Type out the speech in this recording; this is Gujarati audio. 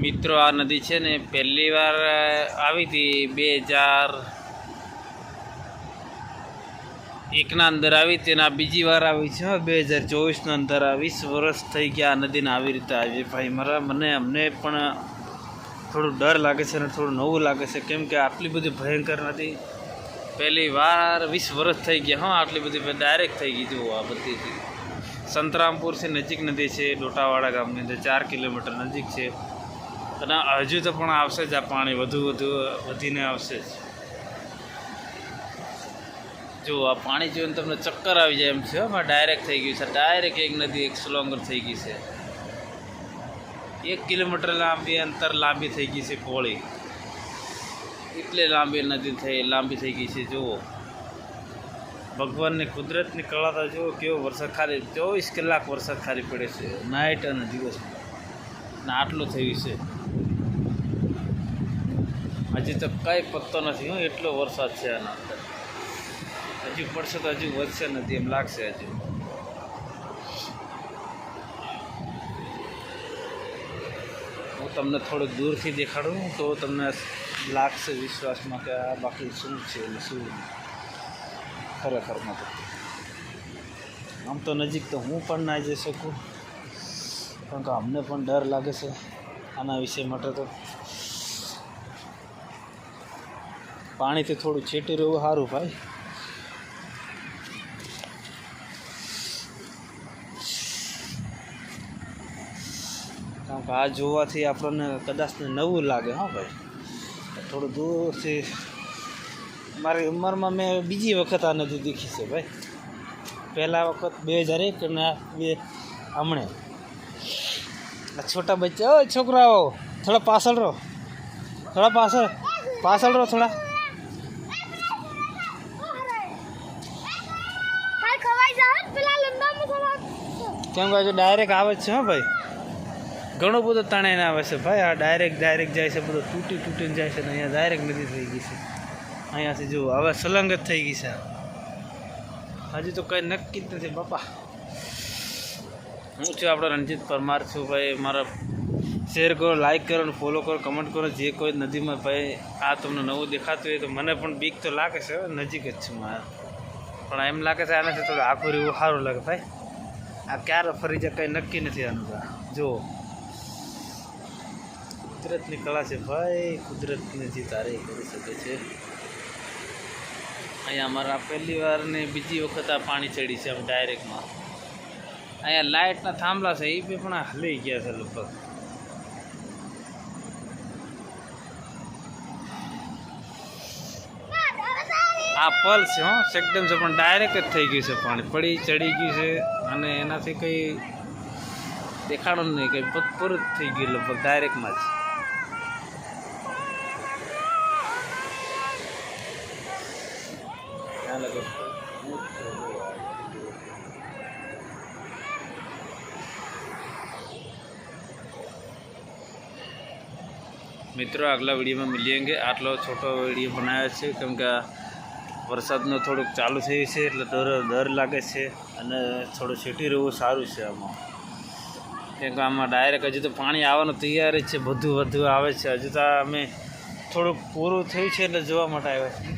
મિત્રો આ નદી છે ને પહેલી વાર આવી હતી 2001ના અંદર આવી હતી, અને આ બીજી વાર આવી છે 2024ના અંદર. 20 વર્ષ થઈ ગયા આ નદીને આવી રીતે આવી. ભાઈ અમને પણ થોડું ડર લાગે છે અને થોડું નવું લાગે છે, કેમ કે આટલી બધી ભયંકર નદી પહેલી વાર 20 વર્ષ થઈ ગયા. હા, આટલી બધી ડાયરેક્ટ થઈ ગઈ. જુઓ આ બધી સંતરામપુરથી નજીક નદી છે, ડોટાવાડા ગામની અંદર 4 કિલોમીટર નજીક છે. અને હજુ તો પણ આવશે જ આ પાણી, વધીને આવશે જ. જો આ પાણી જોઈને તમને ચક્કર આવી જાય એમ છે. ડાયરેક્ટ થઈ ગયું છે, ડાયરેક્ટ એક નદી 1 કિલોમીટર થઈ ગઈ છે. 1 કિલોમીટર લાંબી થઈ ગઈ છે પોળી, એટલે લાંબી થઈ ગઈ છે. જુઓ ભગવાનની કુદરતની કળા તો જુઓ, કેવો વરસાદ ખાલી 24 કલાક વરસાદ ખાલી પડે છે, નાઇટ અને દિવસ. ને આટલું થયું છે, હજી તો કંઈ પત્તો નથી. એટલો વરસાદ છે આના અંદર. હજુ પડશે તો હજુ વધશે નથી એમ લાગશે. હજુ હું તમને થોડુંક દૂરથી દેખાડું તો તમને લાગશે વિશ્વાસમાં કે આ બાકી શું છે અને શું ખરેખરમાં. તો આમ તો નજીક તો હું પણ ના જઈ શકું, કારણ કે અમને પણ ડર લાગે છે આના વિષય માટે. તો પાણીથી થોડું છેટી રહેવું સારું ભાઈ. કારણ કે આ જોવાથી આપણને કદાચ નવું લાગે. હા ભાઈ, થોડું દૂરથી. મારી ઉંમરમાં મેં બીજી વખત આ નદી દેખી છે ભાઈ. પહેલા વખત 2001 અને હમણે. છોટા બચ્ચા, ઓ છોકરાઓ થોડા પાછળ રહો, પાછળ રહો થોડા. કેમ કે ડાયરેક્ટ આવે જ છે. હા ભાઈ, ઘણું બધું તણાઈને આવે છે ભાઈ. આ ડાયરેક્ટ જાય છે, બધું તૂટીને જાય છે. ને અહીંયા ડાયરેક્ટ નદી થઈ ગઈ છે. અહીંયાથી જુઓ હવે સલંગ જ થઈ ગઈ છે. હજી તો કંઈ નક્કી જ નથી બાપા. હું છું આપણો રણજીત પરમાર છું ભાઈ. મારા શેર કરો, લાઈક કરો અને ફોલો કરો, કમેન્ટ કરો. જે કોઈ નદીમાં ભાઈ આ તમને નવું દેખાતું હોય તો મને પણ બીક તો લાગે છે. નજીક જ છું મારે, પણ એમ લાગે છે આનાથી થોડું આખું રહેવું સારું લાગે ભાઈ. આ ક્યારે ફરી જાય કંઈ નક્કી નથી આનું. જુઓ કુદરતની કળા છે ભાઈ. કુદરતને જે તારે કરી શકે છે. અહીંયા અમારા પહેલી વાર ને બીજી વખત આ પાણી ચડી છે આમ ડાયરેક્ટમાં. અહીંયા લાઇટના થાંભલા છે, એ બી પણ હલી ગયા છે લગભગ. આ પલ છે એકદમ છે, પણ ડાયરેક્ટ જ થઈ ગયું છે પાણી. ચડી ગયું છે અને એનાથી કંઈ દેખાડું નહીં, કંઈ પૂરું જ થઈ ગયું લગભગ ડાયરેક્ટમાં જ. મિત્રો આગલા વિડીયોમાં મળીએંગે. આટલો છોટો વિડીયો બનાવ્યો છે કેમ કે વરસાદનું થોડુંક ચાલુ થયું છે, એટલે ડર લાગે છે અને થોડું છેટી રહેવું સારું છે આમાં. કેમ કે આમાં ડાયરેક્ટ હજુ તો પાણી આવવાનું તૈયાર જ છે, વધુ આવે છે. હજુ તો અમે થોડુંક પૂરું થયું છે એટલે જોવા માટે આવ્યા છીએ.